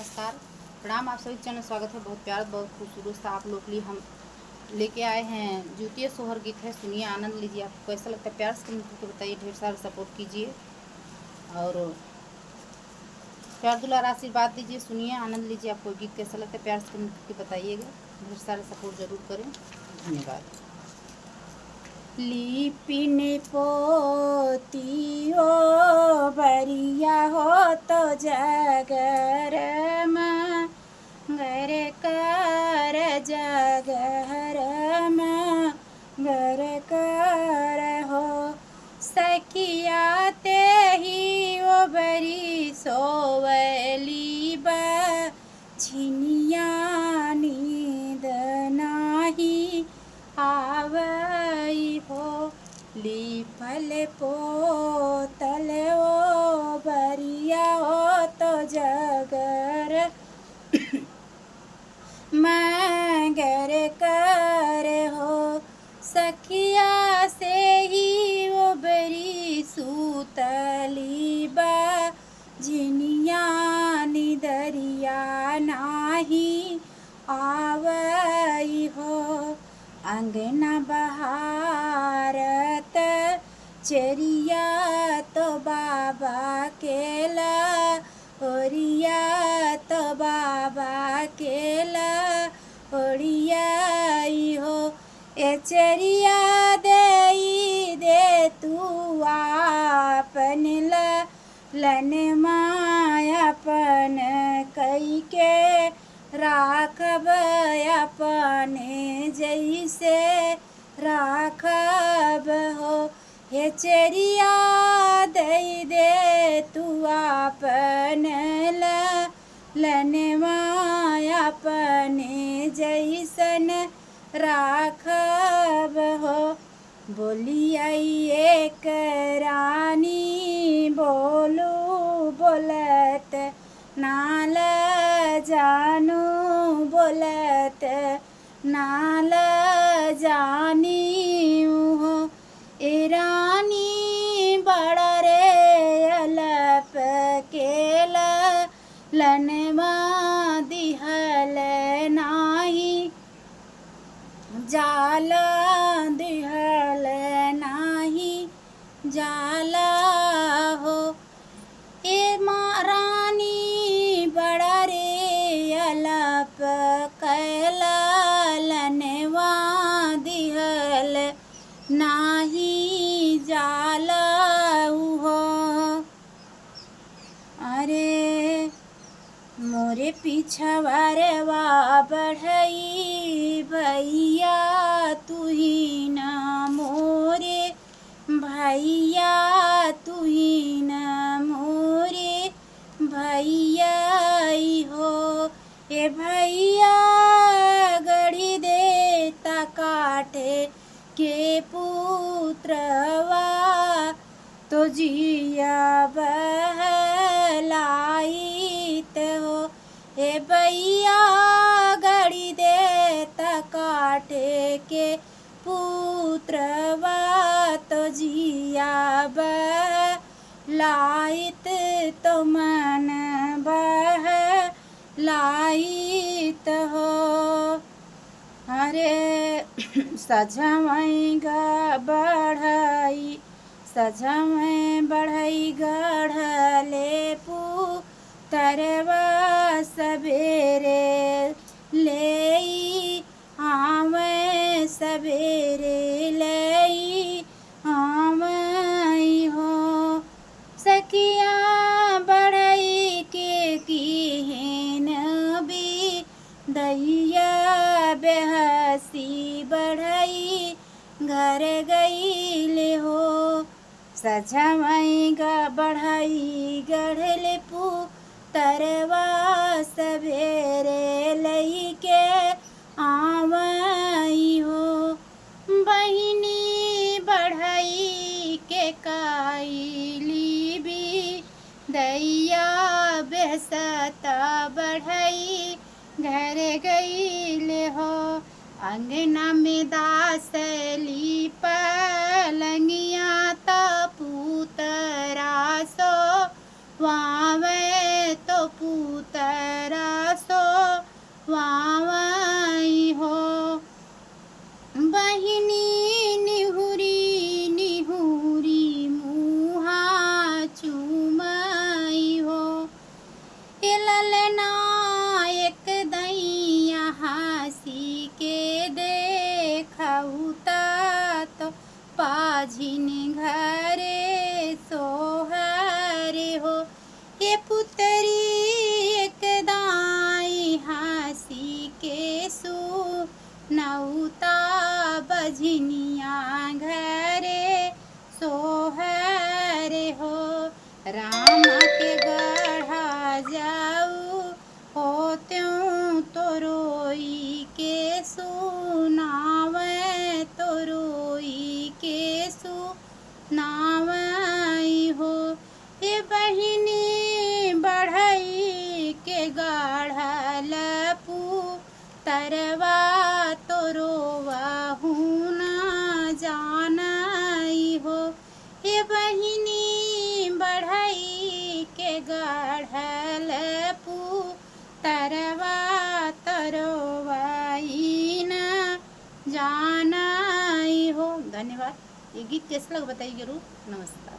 नमस्कार, प्रणाम। आप सभी चैनल स्वागत है। बहुत प्यार, बहुत खूबसूरत सा आप लोग के लिए हम लेके आए हैं ज्योतिया सोहर गीत है। सुनिए, आनंद लीजिए। आपको कैसा लगता है प्यार से कमेंट करके बताइए। ढेर सारा सपोर्ट कीजिए और प्यार दुलार आशीर्वाद दीजिए। सुनिए, आनंद लीजिए। आपको गीत कैसा लगता है प्यार से कमेंट करके बताइएगा। ढेर सारा सपोर्ट जरूर करें। धन्यवाद। लिपिन पोतियो बरिया हो तो जगर घर कर जगर घर कर हो सखिया ते ही ओ बरी सोवली छिनिया नींद नाही आवई हो लिपल पोतल ओ बरिया हो तो जगर मगर कर हो सखिया से ही वो बरी सूतली जिनिया निदरिया नाही आवई हो अंगना बहारत चरिया तो बाबा केला ओरिया तो बाबा केला ओरियाई हो ए चरिया दे तू आपन लन मायापन कई के राखब अपने जैसे राखब हो हे चरिया दे तू आपन लनवा अपने जैसन राखब हो बोलिए एक रानी बोलू बोलत नाल जानू बोलत नाल जानी हो ए रानी बड़ा रे अलप केला लनवा दिहल नाही जाला दिहल नाही जाला हो ए रानी बड़ा रे अलप कैला लनवा दिहल नाही जाला हो अरे मोरे पिछवारवा बढ़ई भैया तू ही न मोरे भैया तू ही न मोरे भैया हो ए भैया गढ़ी देता काटे के पुत्रवा तो जिया बहलाइत हो हे भैया गढ़ी देता काटे के पुत्रवा तो जिया बहलाइत तो मन बहलाइत हो अरे सजमई बढ़ई सजमई बढ़ई गढ़ले तरवा सवेरे ले आवे सवेरे ले आवे हो सखिया बढ़ई के किहन भी दैया बेहसी बढ़ई घर गई हो सजमई बढ़ई गढ़ले तरवा सवेरे लई के आवई हो बहिनी बढ़ई के काइली भी दैया बेसता बढ़ई घर गई हो अंगना में दासली पलंगिया तपूतरा सो वावे तो पूतरा वावाई हो। बहिनी निहुरी निहुरी मुहा चुमाई हो। ए ललना एक दैया हंसी के देखौता तो पाझिन घरे सोहरे हो। ये पुतरी एक दाई हंसी के सुनौता बझनिया घरे सोहरे हो। राम के गढ़ा जाऊ हो त्यों तो रोई के सुनावे तो रोई के सुनावई हो। ये बहिनी बढ़ई के गाढ़ल पू तरवा तो रोवहु न जानई हो। ये बहिनी बढ़ई के गाढ़ल पू तरवा तरवाई न जानई हो। धन्यवाद। ये गीत कैसा लगा बताइए जरूर। नमस्कार।